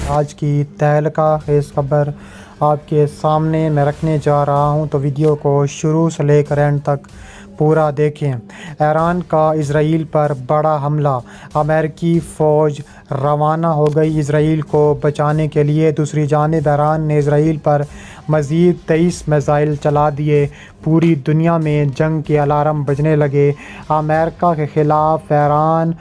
آج کی تہلکہ خیز خبر آپ کے سامنے میں رکھنے جا رہا ہوں، تو ویڈیو کو شروع سے لے کر اینڈ تک پورا دیکھیں۔ ایران کا اسرائیل پر بڑا حملہ، امریکی فوج روانہ ہو گئی اسرائیل کو بچانے کے لیے۔ دوسری جانب ایران نے اسرائیل پر مزید 23 میزائل چلا دیے، پوری دنیا میں جنگ کے الارم بجنے لگے۔ امریکہ کے خلاف ایران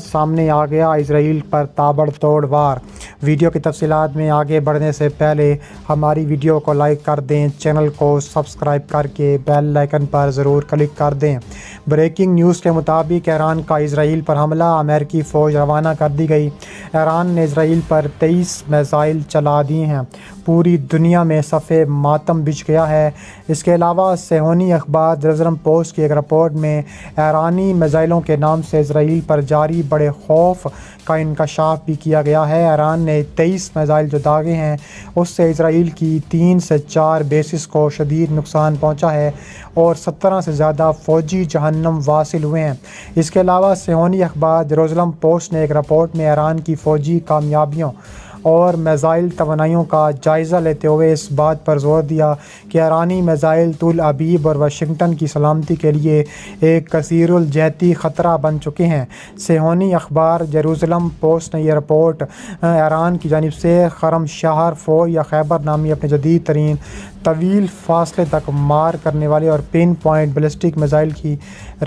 سامنے آ گیا، اسرائیل پر تابڑ توڑ وار۔ ویڈیو کی تفصیلات میں آگے بڑھنے سے پہلے ہماری ویڈیو کو لائک کر دیں، چینل کو سبسکرائب کر کے بیل آئیکن پر ضرور کلک کر دیں۔ بریکنگ نیوز کے مطابق ایران کا اسرائیل پر حملہ، امریکی فوج روانہ کر دی گئی۔ ایران نے اسرائیل پر 23 میزائل چلا دیے ہیں، پوری دنیا میں صف ماتم بچھ گیا ہے۔ اس کے علاوہ صہیونی اخبار جیروسلم پوسٹ کی ایک رپورٹ میں ایرانی میزائلوں کے نام سے اسرائیل پر جاری بڑے خوف کا انکشاف بھی کیا گیا ہے۔ ایران نے 23 میزائل جو داغے ہیں، اس سے اسرائیل کی 3 سے 4 بیسز کو شدید نقصان پہنچا ہے اور 17 سے زیادہ فوجی جہنم واصل ہوئے ہیں۔ اس کے علاوہ صہیونی اخبار جیروسلم پوسٹ نے ایک رپورٹ میں ایران کی فوجی کامیابیوں اور میزائل توانائیوں کا جائزہ لیتے ہوئے اس بات پر زور دیا کہ ایرانی میزائل تل ابیب اور واشنگٹن کی سلامتی کے لیے ایک کثیر الجہتی خطرہ بن چکے ہیں۔ صہیونی اخبار جیروسلم پوسٹ نے یہ رپورٹ ایران کی جانب سے خرم شہر 4 یا خیبر نامی اپنے جدید ترین طویل فاصلے تک مار کرنے والے اور پن پوائنٹ بیلسٹک میزائل کی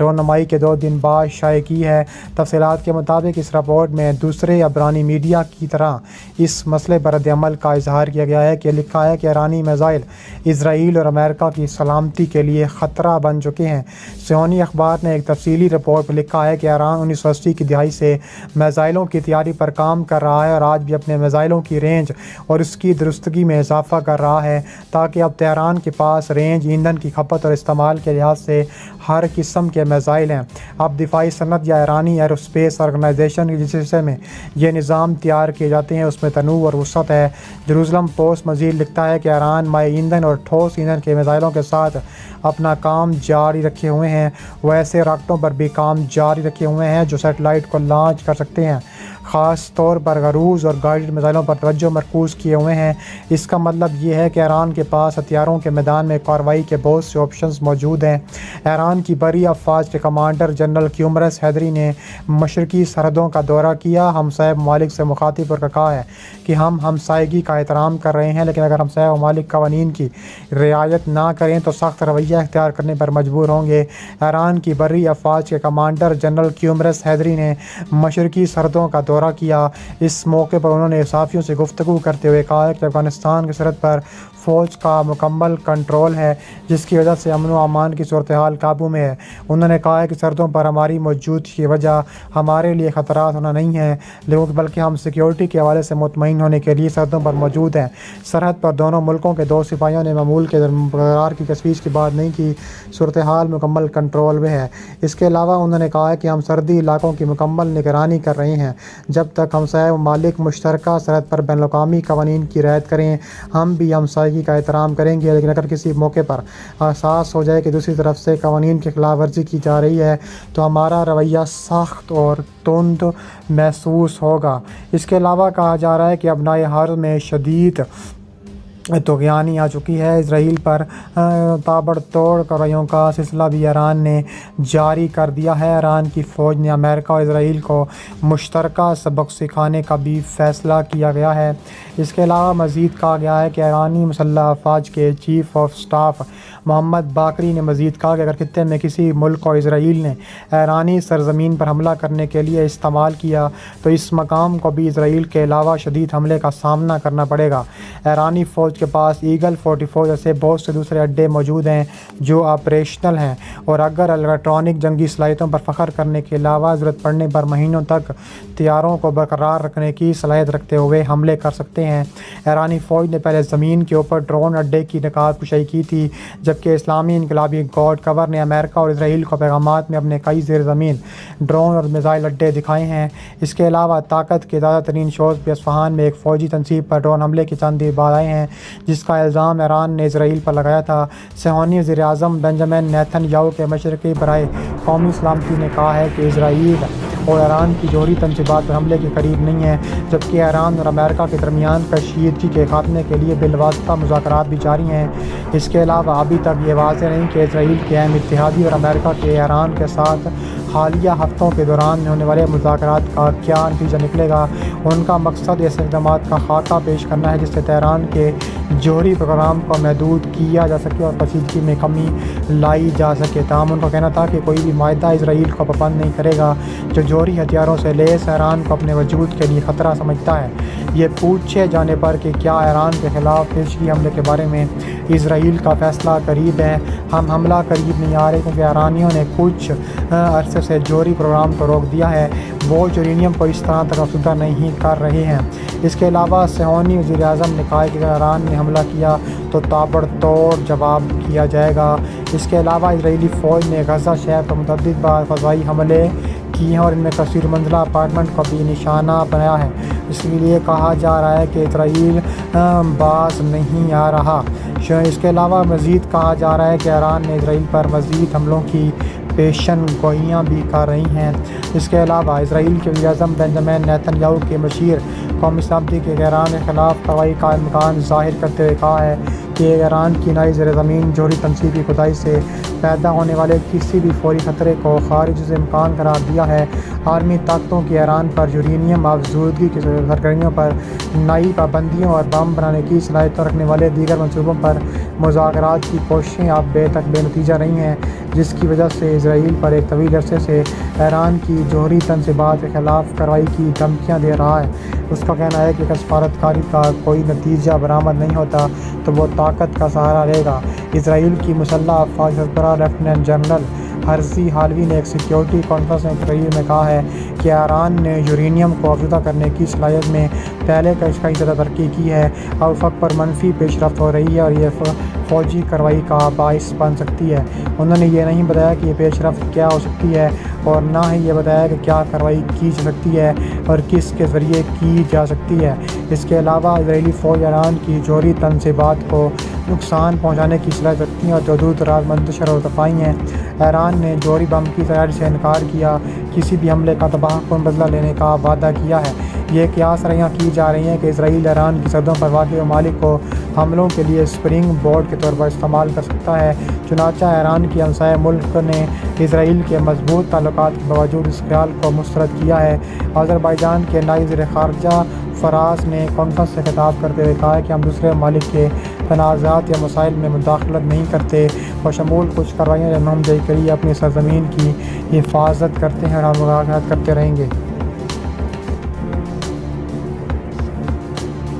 رونمائی کے 2 دن بعد شائع کی ہے۔ تفصیلات کے مطابق اس رپورٹ میں دوسرے عبرانی میڈیا کی طرح اس مسئلے پر رد عمل کا اظہار کیا گیا ہے کہ لکھا ہے کہ ایرانی میزائل اسرائیل اور امریکہ کی سلامتی کے لیے خطرہ بن چکے ہیں۔ صہیونی اخبار نے ایک تفصیلی رپورٹ میں لکھا ہے کہ ایران 1980 کی دہائی سے میزائلوں کی تیاری پر کام کر رہا ہے اور آج بھی اپنے میزائلوں کی رینج اور اس کی درستگی میں اضافہ کر رہا ہے، تاکہ اب تہران کے پاس رینج، ایندھن کی کھپت اور استعمال کے لحاظ سے ہر قسم کے میزائل ہیں۔ اب دفاعی صنعت یا ایرانی ایروسپیس آرگنائزیشن جس حصے میں یہ نظام تیار کیے جاتے ہیں، اس میں تنوع اور وسعت ہے۔ جیروسلم پوسٹ مزید لکھتا ہے کہ ایران مائع ایندھن اور ٹھوس ایندھن کے میزائلوں کے ساتھ اپنا کام جاری رکھے ہوئے ہیں۔ وہ ایسے راکٹوں پر بھی کام جاری رکھے ہوئے ہیں جو سیٹلائٹ کو لانچ کر سکتے ہیں، خاص طور پر غروز اور گائیڈڈ میزائلوں پر توجہ مرکوز کیے ہوئے ہیں۔ اس کا مطلب یہ ہے کہ ایران کے پاس ہتھیاروں کے میدان میں کارروائی کے بہت سے آپشنز موجود ہیں۔ ایران کی بحری افواج کے کمانڈر جنرل کیومرس حیدری نے مشرقی سرحدوں کا دورہ کیا، ہمسائے ممالک سے مخاطب اور کہا ہے کہ ہم ہمسائیگی کا احترام کر رہے ہیں، لیکن اگر ہمسائے ممالک قوانین کی رعایت نہ کریں تو سخت رویہ اختیار کرنے پر مجبور ہوں گے۔ ایران کی بحری افواج کے کمانڈر جنرل کیومرس حیدری نے مشرقی سرحدوں کا دورہ کیا۔ اس موقع پر انہوں نے صحافیوں سے گفتگو کرتے ہوئے کہا کہ افغانستان کی سرحد پر فوج کا مکمل کنٹرول ہے، جس کی وجہ سے امن و امان کی صورتحال قابو میں ہے۔ انہوں نے کہا کہ سرحدوں پر ہماری موجودگی کی وجہ ہمارے لیے خطرات ہونا نہیں ہے، بلکہ ہم سیکیورٹی کے حوالے سے مطمئن ہونے کے لیے سرحدوں پر موجود ہیں۔ سرحد پر دونوں ملکوں کے 2 سپاہیوں نے معمول کے برقرار کی تشویش کی بات نہیں کی، صورتحال مکمل کنٹرول میں ہے۔ اس کے علاوہ انہوں نے کہا کہ ہم سرحدی علاقوں کی مکمل نگرانی کر رہے ہیں۔ جب تک ہمسائے ممالک مشترکہ سرحد پر بین الاقوامی قوانین کی رعایت کریں، ہم بھی ہمسائیگی کا احترام کریں گے، لیکن اگر کسی موقع پر احساس ہو جائے کہ دوسری طرف سے قوانین کی خلاف ورزی کی جا رہی ہے تو ہمارا رویہ سخت اور تند محسوس ہوگا۔ اس کے علاوہ کہا جا رہا ہے کہ ابنائے حرب میں شدید طغیانی آ چکی ہے۔ اسرائیل پر تابڑ توڑ کارروائیوں کا سلسلہ بھی ایران نے جاری کر دیا ہے۔ ایران کی فوج نے امریکہ اور اسرائیل کو مشترکہ سبق سکھانے کا بھی فیصلہ کیا گیا ہے۔ اس کے علاوہ مزید کہا گیا ہے کہ ایرانی مسلح افواج کے چیف آف سٹاف محمد باقری نے مزید کہا کہ اگر خطے میں کسی ملک کو اسرائیل نے ایرانی سرزمین پر حملہ کرنے کے لیے استعمال کیا تو اس مقام کو بھی اسرائیل کے علاوہ شدید حملے کا سامنا کرنا پڑے گا۔ ایرانی فوج کے پاس ایگل 44 جیسے بہت سے دوسرے اڈے موجود ہیں جو آپریشنل ہیں، اور اگر الیکٹرانک جنگی صلاحیتوں پر فخر کرنے کے علاوہ ضرورت پڑنے پر مہینوں تک طیاروں کو برقرار رکھنے کی صلاحیت رکھتے ہوئے حملے کر سکتے ہیں۔ ایرانی فوج نے پہلے زمین کے اوپر ڈرون اڈے کی نقاب کشائی کی تھی، جبکہ اسلامی انقلابی گارڈ کور نے امریکہ اور اسرائیل کو پیغامات میں اپنے کئی زیر زمین ڈرون اور میزائل اڈے دکھائے ہیں۔ اس کے علاوہ طاقت کے زیادہ ترین شوز بھی اصفہان میں ایک فوجی تنصیب پر ڈرون حملے کے چند دن بعد آئے ہیں، جس کا الزام ایران نے اسرائیل پر لگایا تھا۔ صہیونی وزیر اعظم بنجمن نیتن یاہو کے مشرقی برائے قومی سلامتی نے کہا ہے کہ اسرائیل اور ایران کی جوہری تنصیبات پر حملے کے قریب نہیں ہے، جبکہ ایران اور امریکہ کے درمیان کشیدگی کے خاتمے کے لیے بالواسطہ مذاکرات بھی جاری ہیں۔ اس کے علاوہ ابھی تک یہ واضح نہیں کہ اسرائیل کے اہم اتحادی اور امریکہ کے ایران کے ساتھ حالیہ ہفتوں کے دوران ہونے والے مذاکرات کا کیا نتیجہ نکلے گا۔ ان کا مقصد ایسے اقدامات کا خاکہ پیش کرنا ہے جس سے تہران کے جوہری پروگرام کو محدود کیا جا سکے اور کشیدگی میں کمی لائی جا سکے۔ تاہم ان کا کہنا تھا کہ کوئی بھی معاہدہ اسرائیل کو پابند نہیں کرے گا جو جوہری ہتھیاروں سے لیس ایران کو اپنے وجود کے لیے خطرہ سمجھتا ہے۔ یہ پوچھے جانے پر کہ کیا ایران کے خلاف پیشگی حملے کے بارے میں اسرائیل کا فیصلہ قریب ہے، ہم حملہ قریب نہیں آ رہے کیونکہ ایرانیوں نے کچھ عرصے سے جوہری پروگرام کو روک دیا ہے، وہ یورینیم کو اس طرح تک افزودہ نہیں کر رہے ہیں۔ اس کے علاوہ صہیونی وزیر اعظم نے کہا کہ اگر ایران نے حملہ کیا تو تابڑ توڑ جواب دیا جائے گا۔ اس کے علاوہ اسرائیلی فوج نے غزہ شہر پر متعدد بار فضائی حملے کیے ہیں اور ان میں کثیر منزلہ اپارٹمنٹ کو بھی نشانہ بنایا ہے۔ اس کے لیے کہا جا رہا ہے کہ اسرائیل باز نہیں آ رہا۔ اس کے علاوہ مزید کہا جا رہا ہے کہ ایران نے اسرائیل پر مزید حملوں کی پیشن گوئیاں بھی کر رہی ہیں۔ اس کے علاوہ اسرائیل کے وزیر اعظم بنجامن نیتن یاہو کے مشیر قومی سلامتی کے ایران کے خلاف کارروائی کا امکان ظاہر کرتے ہوئے کہا ہے کہ ایران کی نئی زیر زمین جوہری تنصیب کی کھدائی سے پیدا ہونے والے کسی بھی فوری خطرے کو خارج سے امکان قرار دیا ہے۔ عالمی طاقتوں کی ایران پر یورینیم افزودگی کی سرگرمیوں پر، نئی پابندیوں اور بم بنانے کی صلاحیت رکھنے والے دیگر منصوبوں پر مذاکرات کی کوششیں اب تک بے نتیجہ رہی ہیں، جس کی وجہ سے اسرائیل پر ایک طویل عرصے سے ایران کی جوہری تنصیبات کے خلاف کارروائی کی دھمکیاں دے رہا ہے۔ اس کا کہنا ہے کہ اگر سفارتکاری کا کوئی نتیجہ برآمد نہیں ہوتا تو وہ طاقت کا سہارا لے گا۔ اسرائیل کی مسلح افواج سربراہ لیفٹیننٹ جنرل ہرزی حالوی نے ایک سیکیورٹی کانفرنس میں تقریر میں کہا ہے کہ ایران نے یورینیم کو افزودہ کرنے کی صلاحیت میں پہلے کئی زیادہ ترقی کی ہے، اب افق پر منفی پیش رفت ہو رہی ہے اور یہ فوجی کارروائی کا باعث بن سکتی ہے۔ انہوں نے یہ نہیں بتایا کہ یہ پیش رفت کیا ہو سکتی ہے اور نہ ہی یہ بتایا کہ کیا کارروائی کی جا سکتی ہے اور کس کے ذریعے کی جا سکتی ہے۔ اس کے علاوہ اسرائیلی فوج ایران کی جوہری تنصیبات کو نقصان پہنچانے کی صلاحیت رکھتی ہیں اور حدود دراز منتشر اور دفاعی ہیں۔ ایران نے جوہری بم کی تیاری سے انکار کیا، کسی بھی حملے کا تباہ کن بدلہ لینے کا وعدہ کیا ہے۔ یہ قیاس رائیاں کی جا رہی ہیں کہ اسرائیل ایران کی سرحدوں پر واقع ممالک کو حملوں کے لیے اسپرنگ بورڈ کے طور پر استعمال کر سکتا ہے۔ چنانچہ ایران کی ہمسایہ ملک نے اسرائیل کے مضبوط تعلقات کے باوجود اس خیال کو مسترد کیا ہے۔ آذربائیجان کے نائب وزیر خارجہ فراس نے کانفرنس سے خطاب کرتے ہوئے کہا کہ ہم دوسرے ممالک کے تنازعات یا مسائل میں مداخلت نہیں کرتے، بشمول کچھ کارروائیاں جب ہم دیکھ کر اپنی سرزمین کی حفاظت کرتے ہیں اور ہم مذاکرات کرتے رہیں گے۔